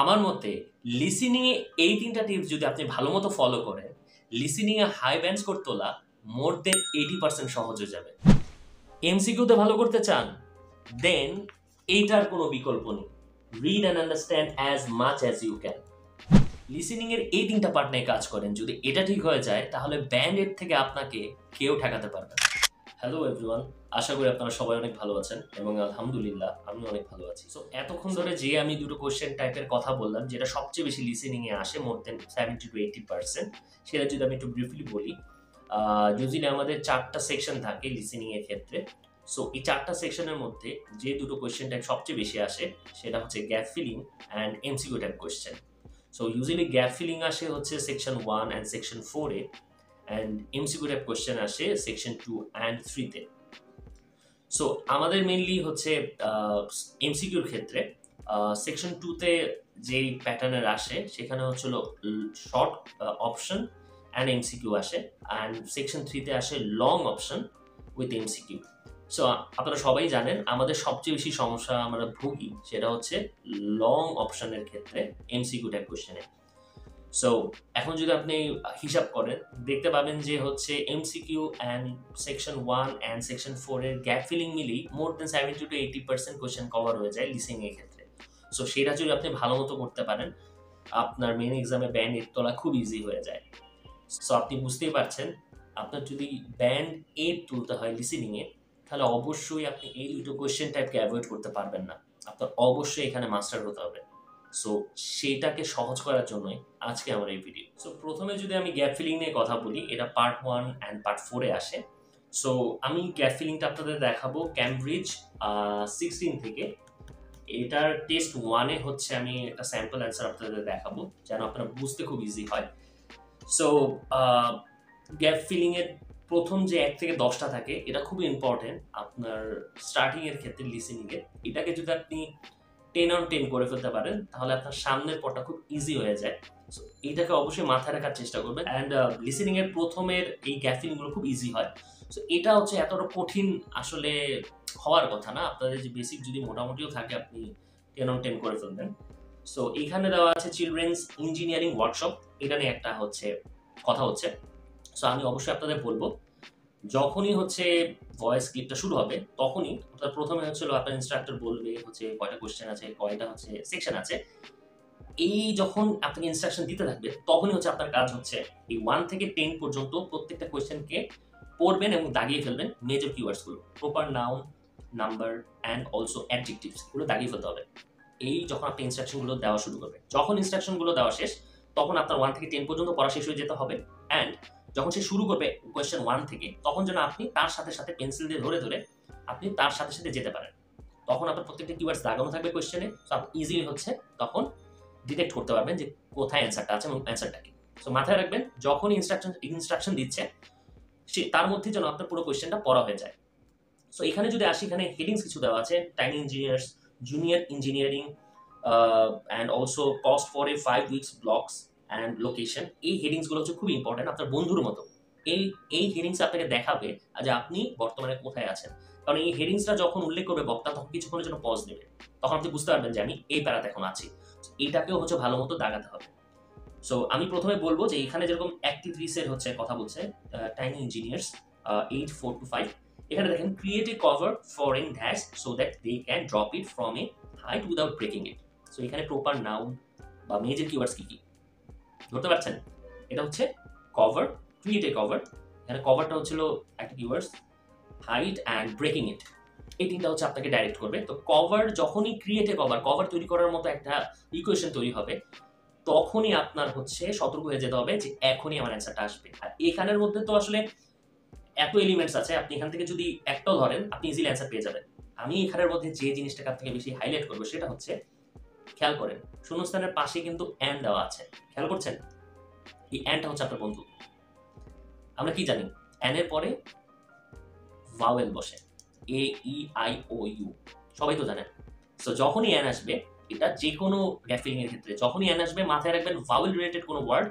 আমার মতে লিসেনিং এ এই ৩ টা টিপস যদি আপনি ভালোমতো ফলো করেন, লিসেনিং এ হাই ব্যান্ড স্কোর তোলা মোর দ্যান 80% সহজ হয়ে যাবে। এমসিকিউ তে ভালো করতে চান? দেন এইটার কোনো বিকল্প নেই। Read and understand as much as you can. Listening এর এই ৩ টা পার্ট নিয়ে কাজ করেন। যদি এটা ঠিক হয়ে যায় তাহলে ব্যান্ড এর থেকে আপনাকে কেউ ঠেকাতে পারবে না। হ্যালো এভরিওয়ান, আশা করি আপনারা সবাই অনেক ভালো আছেন এবং আলহামদুলিল্লাহ আমি অনেক ভালো আছি। সো এতক্ষণ ধরে যে আমি দুটো কোশ্চেন টাইপের কথা বললাম যেটা সবচেয়ে বেশি লিসেনিং এ আসে মোর দেন 70 to 80%, সেটা যদি আমি একটু ব্রিফলি বলি, ইউজুয়ালি আমাদের 4টা সেকশন থাকে লিসেনিং এর ক্ষেত্রে। সো এই 4টা সেকশনের মধ্যে যে দুটো কোশ্চেন টাইপ সবচেয়ে বেশি আসে সেটা হচ্ছে gap filling and MCQ type question. So usually gap filling আসে হচ্ছে section 1 and section 4 A, and MCQ type question আসে সেকশন 2 অ্যান্ড 3 তে। সো আমাদের মেইনলি হচ্ছে এমসিকিউর ক্ষেত্রে সেকশন 2 তে যেই প্যাটার্নের আসে সেখানে হচ্ছিল শর্ট অপশন অ্যান্ড এমসিকিউ আসে, অ্যান্ড সেকশন 3 তে আসে long option with MCQ. So আপনারা সবাই জানেন আমাদের সবচেয়ে বেশি সমস্যা আমরা ভুগি সেটা হচ্ছে লং অপশনের ক্ষেত্রে এমসিকিউ টাইপ কোশ্চেনে। সো এখন যদি আপনি হিসাব করেন দেখতে পাবেন যে হচ্ছে MCQ and section 1 and section 4 এর গ্যাপ ফিলিং মিলেই মোর দেন 70 to 80% কোশ্চেন কভার হয়ে যায় লিসেনিং এর ক্ষেত্রে। সো সেটা যদি আপনি ভালো মতো করতে পারেন আপনার মেন এক্সামে ব্যান্ড এর তোলা খুব ইজি হয়ে যায়। সো আপনি বুঝতেই পারছেন আপনার যদি ব্যান্ড 8 তুলতে হয় লিসেনিং এ তাহলে অবশ্যই আপনি এই দুটো কোশ্চেন টাইপকে অ্যাভয়েড করতে পারবেন না। আপনার অবশ্যই এখানে মাস্টার হতে হবে। সো সেটাকে সহজ করার জন্যই আজকে আমার এই ভিডিও। সো প্রথমে যদি আমি গ্যাপ ফিলিং নিয়ে কথা বলি, এটা পার্ট 1 অ্যান্ড পার্ট 4 এ আসে। সো আমি গ্যাপ ফিলিংটা আপনাদের দেখাবো ক্যামব্রিজ 16 থেকে। এটার টেস্ট 1 এ হচ্ছে আমি একটা স্যাম্পল অ্যান্সার আপনাদের দেখাবো যেন আপনারা বুঝতে খুব ইজি হয়। সো গ্যাপ ফিলিং এর প্রথম যে 1 থেকে 10টা থাকে এটা খুব ইম্পর্টেন্ট আপনার স্টার্টিং এর ক্ষেত্রে লিসেনিং এর। এটাকে যদি আপনি 10 on 10 করে ফেলতে পারেন তাহলে আপনার সামনের পথটা খুব ইজি হয়ে যায়। সো এইটাকে অবশ্যই মাথায় রাখার চেষ্টা করবেন। অ্যান্ড লিসেনিং এর প্রথমের এই গ্যাপ ফিলিং গুলো খুব ইজি হয়। সো এটা হচ্ছে এতটা কঠিন আসলে হওয়ার কথা না। আপনাদের যে বেসিক যদি মোটামুটিও থাকে আপনি 10 on 10 করে ফেলবেন। সো এখানে দেওয়া আছে চিলড্রেন্স ইঞ্জিনিয়ারিং ওয়ার্কশপ, এটা নিয়ে একটা হচ্ছে কথা হচ্ছে। সো আমি অবশ্যই আপনাদের বলবো যখনই হচ্ছে ভয়েস ক্লিপটা শুরু হবে তখনই অর্থাৎ প্রথমে হচ্ছিল আপনার ইনস্ট্রাক্টর বলবে হচ্ছে কয়টা কোশ্চেন আছে, কয়টা হচ্ছে সেকশন আছে। এই যখন আপনাকে ইনস্ট্রাকশন দিতে থাকবে তখনই হচ্ছে আপনার কাজ হচ্ছে এই 1 থেকে 10 পর্যন্ত প্রত্যেকটা কোশ্চেনকে পড়বেন এবং দাগিয়ে ফেলবেন মেজর কিওয়ার্ডস গুলো, proper noun, number and also adjectives গুলো দাগিয়ে ফেলতে হবে। এই যখন আপনি ইনস্ট্রাকশন গুলো দেওয়া শুরু করবে, যখন ইনস্ট্রাকশন গুলো দেওয়া শেষ তখন আপনার 1 থেকে 10 পর্যন্ত পড়া শেষ হয়ে যেতে হবে। অ্যান্ড যখন সে শুরু করবে কোয়েশ্চেন 1 থেকে তখন যেন আপনি তার সাথে সাথে পেন্সিল দিয়ে ধরে ধরে আপনি তার সাথে সাথে যেতে পারেন। তখন আপনার প্রত্যেকটা কিওয়ার্ডস দাগানো থাকবে কোয়েশ্চেনে। সো আপনি ইজিলি হচ্ছে তখন ডিটেক্ট করতে পারবেন যে কোথায় অ্যান্সারটা আছে এবং অ্যান্সারটা কি। সো মাথায় রাখবেন যখন ইনস্ট্রাকশন দিচ্ছে সে তার মধ্যে যেন আপনার পুরো কোয়েশ্চেনটা পড়া হয়ে যায়। সো এখানে যদি আসি, এখানে হেডিংস কিছু দেওয়া আছে, tiny engineers, junior engineering and also cost for a 5 weeks blocks and location. এই হেডিংসগুলো হচ্ছে খুব ইম্পর্টেন্ট, আপনার বন্ধুর মতো। এই হেডিংস আপনাকে দেখাবে যে আপনি বর্তমানে কোথায় আছেন। কারণ এই হেডিংসটা যখন উল্লেখ করবে বক্তা তখন কিছুক্ষণের জন্য পজ নেবে, তখন আপনি বুঝতে পারবেন যে আমি এই প্যারাতে এখন আছি। এইটাকেও হচ্ছে ভালো মতো দাগাতে হবে। সো আমি প্রথমে বলবো যে এখানে যেরকম অ্যাক্টিভিটিসের হচ্ছে কথা বলছে টাইনি ইঞ্জিনিয়ার্স 8 4 to 5, এখানে দেখেন create a cover for in dash so that they can drop it from a height without breaking it. So এখানে প্রপার নাউন বা মেজর কিওয়ার্ডস কি কি ধরতে পারছেন? এটা হচ্ছে কভার, ক্রিয়েট এ কভার। এখানে কভারটা হচ্ছিল একটা কিওয়ার্ডস, হাইট অ্যান্ড ব্রেকিং ইট, এই তিনটা হচ্ছে আপনাকে ডাইরেক্ট করবে। তো কভার যখনই ক্রিয়েট এ কভার তৈরি করার মতো একটা ইকুয়েশন তৈরি হবে তখনই আপনার হচ্ছে সতর্ক হয়ে যেতে হবে যে এখনই আমার অ্যান্সারটা আসবে। আর এখানের মধ্যে তো আসলে এত এলিমেন্টস আছে, আপনি এখান থেকে যদি একটাও ধরেন আপনি ইজিলি অ্যান্সার পেয়ে যাবেন। আমি এখানের মধ্যে যে জিনিসটাকে আপনাকে বেশি হাইলাইট করবো সেটা হচ্ছে, খেয়াল করেন শূন্যস্থানের পাশে কিন্তু অ্যান্ড দেওয়া আছে, খেয়াল করছেন? এই অ্যান্ডটা হচ্ছে আপনার বন্ধু। আমরা কি জানি অ্যান এর পরে ভাওয়েল বসে, এ ই আই ও ইউ, সবাই তো জানেন। সো যখনই অ্যান আসবে, এটা যে কোনো গ্যাপ ফিলিং এর ক্ষেত্রে যখনই অ্যান আসবে মাথায় রাখবেন ভাওয়েল রিলেটেড কোনো ওয়ার্ড,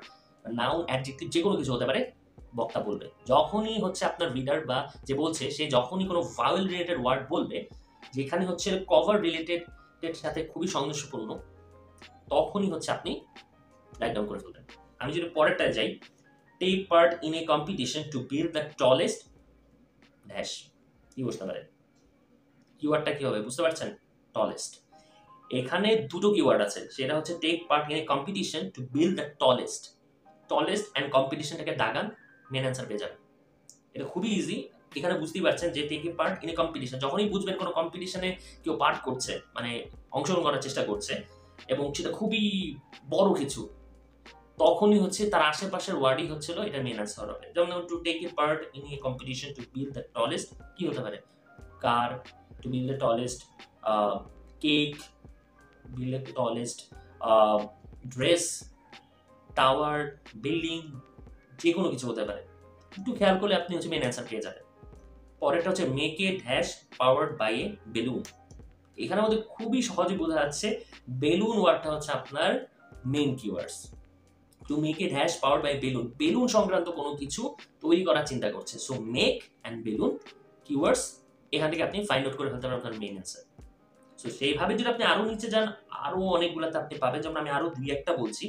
নাউন, অ্যাডজেক্টিভ যে কোনো কিছু হতে পারে, বক্তা বলবে। যখনই হচ্ছে আপনার রিডার বা যে বলছে সে যখনই কোনো ভাওয়েল রিলেটেড ওয়ার্ড বলবে যেখানে হচ্ছে কভার রিলেটেড সাথে খুবই সংঘর্ষপূর্ণ, তখনই হচ্ছে আপনি রাইট ডাউন করে ফেলবেন। আমি যদি পরেরটায় যাই, take part in a competition to build the tallest dash, কি বুঝতে পারেন কিওয়ার্ডটা কি হবে বুঝতে পারছেন? টলেস্ট। এখানে দুটো কিওয়ার্ড আছে, সেটা হচ্ছে take part in a competition to build the tallest. Tallest and কম্পিটিশনটাকে দাগান, মেন অ্যান্সার পেয়ে যাবেন। এটা খুবই ইজি। এখানে বুঝতেই পারছেন যে taking part in a competition, যখনই বুঝবেন কোনো কম্পিটিশনে কেউ পার্ট করছে, মানে অংশগ্রহণ করার চেষ্টা করছে এবং সেটা খুবই বড় কিছু, তখনই হচ্ছে তার আশেপাশের ওয়ার্ডই হচ্ছিল এটা মেন অ্যান্সার হবে। যেমন to take a part in a competition to build the tallest, কি হতে পারে? Car, to build the tallest cake, build the tallest dress, tower, building, যে কোনো কিছু হতে পারে। একটু খেয়াল করলে আপনি হচ্ছে মেন অ্যান্সার পেয়ে যাবেন। পরেরটা হচ্ছে make a dash powered by a balloon. এখানে আমাদের খুবই সহজে বোঝা যাচ্ছে বেলুন ওয়ার্ডটা হচ্ছে আপনার main keywords. To make a dash powered by balloon, balloon সংক্রান্ত কোনো কিছু তৈরি করার চিন্তা করছে। So make and balloon keywords, এখান থেকে আপনি ফাইন্ড আউট করে ফেলতে পারেন আপনার মেইন অ্যান্সার। সো সেইভাবে যদি আপনি আরো নিচে যান, আরো অনেকগুলোতে আপনি পাবেন। যেমন আমি আরো দুই একটা বলছি,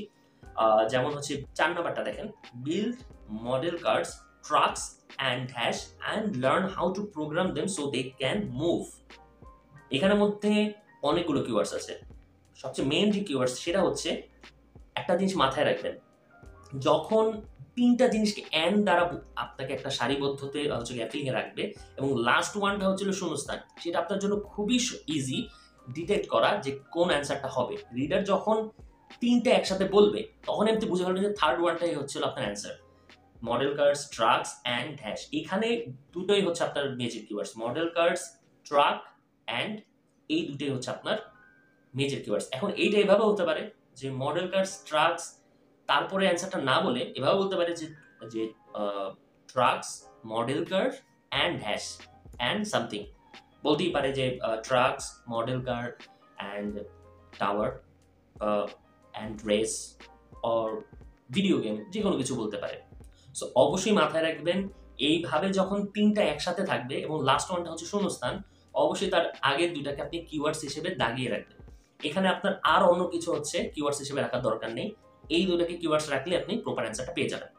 যেমন হচ্ছে 4 নাম্বারটা দেখেন, build model cars trucks and dash and learn how to program them so they can move. এখানের মধ্যে অনেকগুলো কিওয়ার্ডস আছে। সবচেয়ে মেইন যে কিওয়ার্ডস সেটা হচ্ছে, একটা জিনিস মাথায় রাখবেন, যখন তিনটা জিনিসকে অ্যান্ড দ্বারা আপনাকে একটা সারিবদ্ধতে হচ্ছে গ্যাপিংয়ে রাখবে এবং লাস্ট ওয়ানটা হচ্ছিল শূন্যস্থান, সেটা আপনার জন্য খুবই ইজি ডিটেক্ট করা যে কোন অ্যান্সারটা হবে। রিডার যখন তিনটা একসাথে বলবে তখন আপনি বুঝে পারবেন যে থার্ড ওয়ানটাই হচ্ছিল আপনার answer. Model cars, trucks and dash, এখানে দুটোই হচ্ছে আপনার major keywords. Model cars, truck and, এই দুটোই হচ্ছে আপনার মেজর কিওয়ার্ডস। এখন এইটা এভাবে হতে পারে যে মডেল কার্স, ট্রাকস, তারপরে অ্যান্সারটা না বলে এভাবে বলতে পারে যে trucks, model car and dash and something. বলতেই পারে যে trucks, model car and tower and race or video game, যে কোনো কিছু বলতে পারে। সো অবশ্যই মাথায় রাখবেন, এইভাবে যখন তিনটা একসাথে থাকবে এবং লাস্ট ওয়ানটা হচ্ছে শূন্যস্থান, অবশ্যই তার আগের দুটাকে আপনি কিওয়ার্ডস হিসেবে দাগিয়ে রাখবেন। এখানে আপনার আর অন্য কিছু হচ্ছে কিওয়ার্ডস হিসেবে রাখার দরকার নেই, এই দুটাকে কিওয়ার্ডস রাখলে আপনি প্রপার অ্যান্সারটা পেয়ে যাবেন।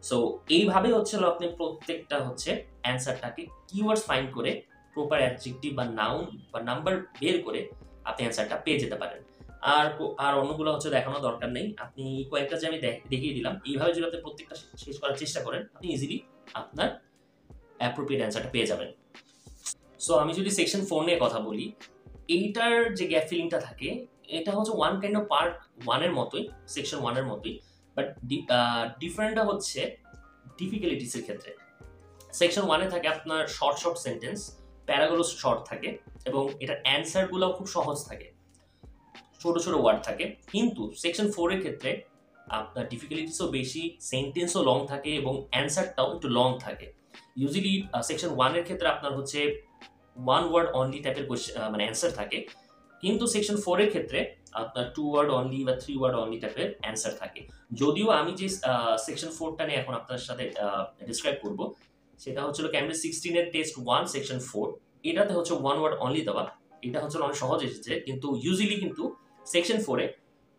সো এইভাবে হচ্ছিল আপনি প্রত্যেকটা হচ্ছে অ্যান্সারটাকে কিওয়ার্ডস ফাইন্ড করে প্রপার অ্যাডজেক্টিভ বা নাউন বা নাম্বার বের করে আপনি অ্যান্সারটা পেয়ে যেতে পারেন। আর অন্যগুলো হচ্ছে দেখানো দরকার নেই, আপনি কয়েকটা যে আমি দেখিয়ে দিলাম, এইভাবে যদি আপনি প্রত্যেকটা শেষ করার চেষ্টা করেন, আপনি ইজিলি আপনার অ্যাপ্রোপ্রিয়েট অ্যান্সারটা পেয়ে যাবেন। সো আমি যদি সেকশন 4 নিয়ে কথা বলি, এইটার যে গ্যাপ ফিলিংটা থাকে, এটা হচ্ছে ওয়ান কাইন্ড অফ পার্ট 1 এর মতোই, সেকশন 1 এর মতোই, বাট ডিফারেন্টটা হচ্ছে ডিফিকাল্টিসের ক্ষেত্রে। সেকশন 1 এ থাকে আপনার শর্ট শর্ট সেন্টেন্স, প্যারাগুলো শর্ট থাকে এবং এটার অ্যান্সারগুলো খুব সহজ থাকে, ছোট ছোট ওয়ার্ড থাকে। কিন্তু সেকশন 4 এর ক্ষেত্রে আপনার ডিফিকাল্টিসও বেশি, সেন্টেন্সও লং থাকে এবং অ্যান্সারটাও একটু লং থাকে। ইউজুয়ালি সেকশন 1 এর ক্ষেত্রে আপনার হচ্ছে 1 ওয়ার্ড অনলি টাইপের মানে অ্যান্সার থাকে, কিন্তু সেকশন 4 এর ক্ষেত্রে আপনার 2 ওয়ার্ড অনলি বা 3 ওয়ার্ড অনলি টাইপের অ্যান্সার থাকে। যদিও আমি যে সেকশন 4টা নিয়ে এখন আপনার সাথে ডিসক্রাইব করব, সেটা হচ্ছিল ক্যামব্রিজ 16 এর টেস্ট 1 সেকশন 4, এটাতে হচ্ছে 1 ওয়ার্ড অনলি দেওয়া। এটা হচ্ছে অনেক সহজ এসেছে, কিন্তু ইউজুয়ালি কিন্তু সেকশন 4 এ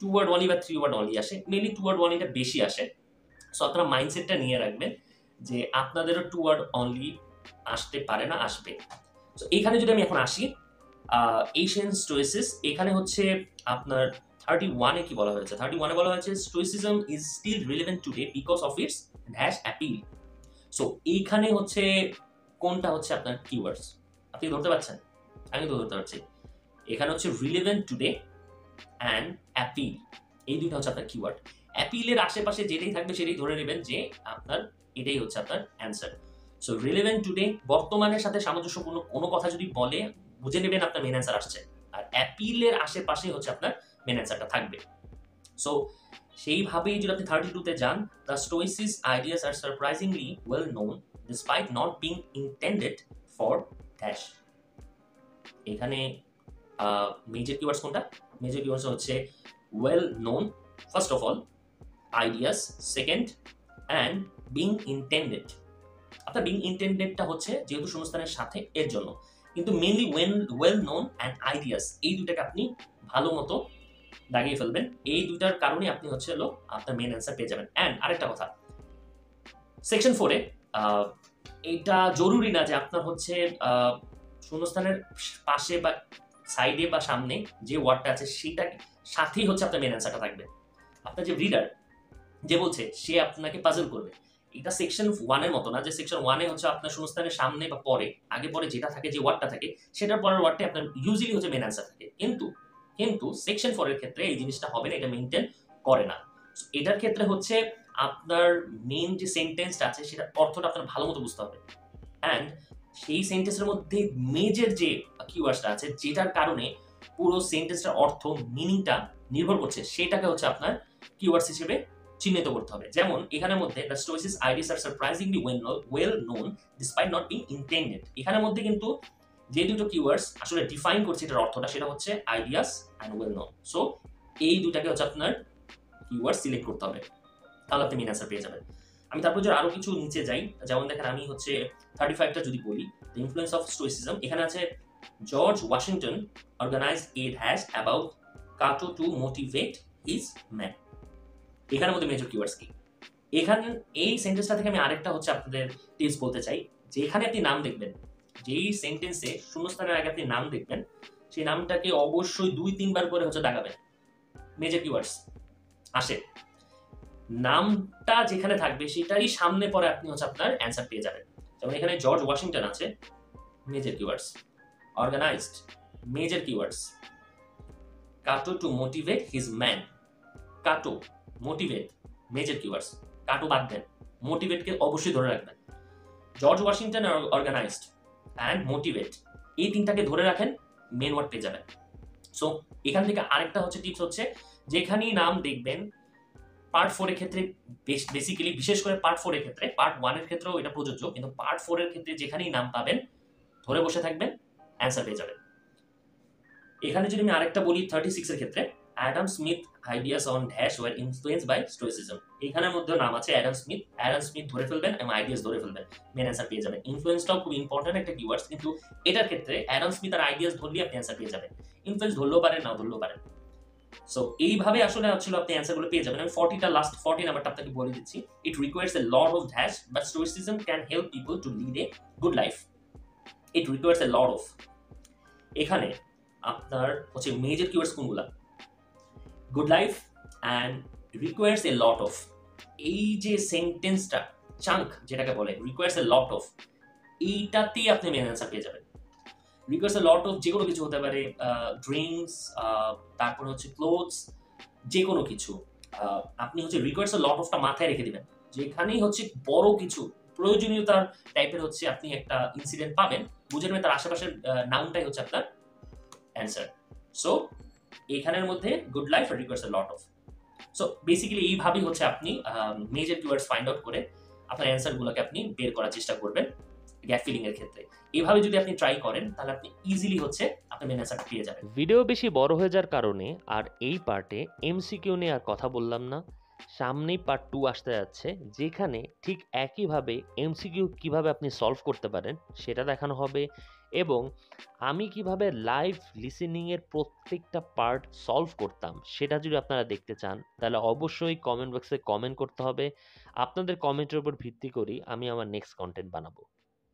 2 ওয়ার্ড অনলি বা 3 ওয়ার্ড অনলি আসে, মেনলি 2 ওয়ার্ড অনলিটা বেশি আসে। সো আপনারা মাইন্ডসেটটা নিয়ে রাখবেন যে আপনাদেরও 2 ওয়ার্ড অনলি আসতে পারে না, আসবে। সো এখানে যদি আমি এখন আসি, এশিয়ান স্টোইসিস, এখানে হচ্ছে আপনার 31 এ কি বলা হয়েছে? 31 এ বলা হয়েছে stoicism is still relevant today because of its dash appeal. So এইখানে হচ্ছে কোনটা হচ্ছে আপনার কিওয়ার্ডস আপনি ধরতে পারছেন? আমি তো ধরতে পারছি। এখানে হচ্ছে রিলেভেন্ট টুডে অ্যান্ড অ্যাপিল, এই দুইটা হচ্ছে আপনার কিওয়ার্ড। অ্যাপিলের আশেপাশে যেটাই থাকবে সেটাই ধরে নেবেন যে আপনার এটাই হচ্ছে আপনার অ্যান্সার। সো রিলেভেন্ট টুডে, বর্তমানের সাথে সামঞ্জস্যপূর্ণ কোনো কথা যদি বলে, বুঝে নেবেন আপনার মেন অ্যান্সার আসছে। আর অ্যাপিলের আশেপাশে হচ্ছে আপনার মেন অ্যান্সারটা থাকবে। সো সেইভাবেই যদি আপনি 32-তে যান, the Stoics' ideas are surprisingly well known despite not being intended for dash. এখানে মেজর কিওয়ার্ডস কোনটা? মেজর কিওয়ার্ডস হচ্ছে well known, first of all, ideas second, and being intended. আপনার বিং ইন্টেন্ডেডটা হচ্ছে যেহেতু শূন্যস্থানের সাথে এর জন্য, কিন্তু mainly well known and ideas, এই দুটাকে আপনি ভালো মতো দাগিয়ে ফেলবেন। এই দুইটার কারণে আপনি হচ্ছে হলো আপনার মেন অ্যান্সার পেয়ে যাবেন। অ্যান্ড আরেকটা কথা, সেকশন 4 এ এটা জরুরি না যে আপনার হচ্ছে শূন্যস্থানের পাশে বা সাইডে বা সামনে যে ওয়ার্ডটা আছে সেটা সাথেই হচ্ছে আপনার মেন অ্যান্সারটা থাকবে। আপনার যে রিডার যে বলছে সে আপনাকে পাজল করবে। এটা সেকশন 1 এর মতো না যে সেকশন 1 এ হচ্ছে আপনার শূন্যস্থানের সামনে বা পরে আগে পরে যেটা থাকে যে ওয়ার্ডটা থাকে সেটার পরের ওয়ার্ডটাই আপনার ইউজুয়ালি হচ্ছে মেন অ্যান্সার থাকে। কিন্তু সেকশন 4 এর ক্ষেত্রে এই জিনিসটা হবে না, এটা মেইনটেইন করে না। এটার ক্ষেত্রে হচ্ছে আপনার মেইন যে সেন্টেন্সটা আছে সেটার অর্থটা আপনার ভালোমতো বুঝতে হবে। অ্যান্ড সেই সেন্টেন্সের মধ্যে মেজর যে কিওয়ার্ডসটা আছে যেটার কারণে পুরো সেন্টেন্সটার অর্থ মিনিংটা নির্ভর করছে সেটাকে হচ্ছে আপনার কিওয়ার্ডস হিসেবে চিহ্নিত করতে হবে। যেমন এখানের মধ্যে the Stoics' ideas are surprisingly well known despite not being intended. এখানের মধ্যে কিন্তু যে দুটো কিওয়ার্ডস আসলে ডিফাইন করছে এটার অর্থটা সেটা হচ্ছে ideas and well known. So এই দুটাকে হচ্ছে আপনার কিওয়ার্ড সিলেক্ট করতে হবে, তাহলে আপনি মেন অ্যান্সার পেয়ে যাবেন। আমি তারপর যদি আরো কিছু নিচে যাই, যেমন দেখেন আমি হচ্ছে 35টা যদি বলি, দ্য ইনফ্লুয়েন্স অফ স্টোইসিজম, এখানে আছে George Washington organised add has about Cato to motivate his man. এখানের মধ্যে মেজর কিওয়ার্ডস কি? এখানে এই সেন্টেন্সটা থেকে আমি আরেকটা হচ্ছে আপনাদের টিপস বলতে চাই, যেখানে আপনি নাম দেখবেন, যেই সেন্টেন্সে শূন্যস্থানের আগে আপনি নাম দেখবেন সেই নামটাকে অবশ্যই 2-3 বার করে হচ্ছে দাগাবেন। মেজর কিওয়ার্ডস আসে, নামটা যেখানে থাকবে সেটারই সামনে পরে আপনি হচ্ছে আপনার অ্যান্সার পেয়ে যাবেন। যেমন এখানে জর্জ ওয়াশিংটন আছে, major keywords. Organised, major keywords. Cato to motivate his man, Cato, motivate, major keywords. Cato বাদ দেন, মোটিভেটকে অবশ্যই ধরে রাখবেন। George Washington organised and motivate, এই তিনটাকে ধরে রাখেন, মেন ওয়ার্ড পেয়ে যাবেন। সো এখান থেকে আরেকটা হচ্ছে টিপস হচ্ছে, যেখানেই নাম দেখবেন পার্ট 4 এর ক্ষেত্রে বেসিক্যালি, বিশেষ করে পার্ট 4 এর ক্ষেত্রে, পার্ট 1 এর ক্ষেত্রেও এটা প্রযোজ্য, কিন্তু পার্ট 4 এর ক্ষেত্রে যেখানেই নাম পাবেন ধরে বসে থাকবেন, অ্যান্সার পেয়ে যাবেন। এখানে যদি আমি আরেকটা বলি 36 এর ক্ষেত্রে, Adam Smith ideas on dash were influenced by stoicism. এখানের মধ্যে নাম আছে অ্যাডাম স্মিথ, ধরে ফেলবেন এবং আইডিয়াস ধরে ফেলবেন, মেন অ্যান্সার পেয়ে যাবেন। ইনফ্লুয়েন্সটাও খুব ইম্পর্টেন্ট একটা কিওয়ার্ডস, কিন্তু এটার ক্ষেত্রে অ্যাডাম স্মিথ আর আইডিয়াস ধরলেই আপনি অ্যান্সার পেয়ে যাবেন। ইনফ্লুয়েন্স ধরলেও পারেন, নাও ধরলেও পারেন। সো এইভাবে আসলে হচ্ছিল আপনি অ্যান্সারগুলো পেয়ে যাবেন। আমি 40 নাম্বারটা আপনাকে বলে দিচ্ছি। It requires a lot of dash but stoicism can help people to lead a good life. It requires a lot of, এখানে আপনার হচ্ছে মেজর কিওয়ার্ডস কোনগুলা? Good life and requires a lot of. এই যে সেন্টেন্সটা চাঙ্ক যেটাকে বলে requires a lot of, এইটাতেই আপনি মেন অ্যান্সার পেয়ে যাবেন। রিকোয়ার্স এ লট অফ যে কোনো কিছু হতে পারে, ড্রিঙ্কস, তারপর হচ্ছে ক্লোথস, যে কোনো কিছু। আপনি হচ্ছে রিকোয়ার্স এ লট অফটা মাথায় রেখে দিবেন, যেখানেই হচ্ছে বড় কিছু প্রয়োজনীয়তার টাইপের হচ্ছে আপনি একটা ইনসিডেন্ট পাবেন, বুঝে নেবেন তার আশেপাশের নাউনটাই হচ্ছে আপনার অ্যান্সার। সো এখানের মধ্যে গুড লাইফ আর requires a lot of. So basically এইভাবেই হচ্ছে আপনি মেজর কিওয়ার্ডস ফাইন্ড আউট করে আপনার অ্যান্সারগুলোকে আপনি বের করার চেষ্টা করবেন গ্যাপ ফিলিং এর ক্ষেত্রে। এইভাবে যদি আপনি ট্রাই করেন তাহলে আপনি ইজিলি হচ্ছে আপনার মেন অ্যান্সারটা পেয়ে যাবেন। ভিডিও বেশি বড় হয়ে যাওয়ার কারণে আর এই পার্টে এমসিকিউ নিয়ে আর কথা বললাম না। সামনেই পার্ট 2 আসতে যাচ্ছে, যেখানে ঠিক একইভাবে এমসিকিউ কিভাবে আপনি সলভ করতে পারেন সেটা দেখানো হবে, এবং আমি কিভাবে লাইভ লিসেনিংয়ের প্রত্যেকটা পার্ট সলভ করতাম সেটা যদি আপনারা দেখতে চান তাহলে অবশ্যই কমেন্ট বক্সে কমেন্ট করতে হবে। আপনাদের কমেন্টের উপর ভিত্তি করেই আমি আমার নেক্সট কন্টেন্ট বানাবো।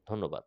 ধন্যবাদ।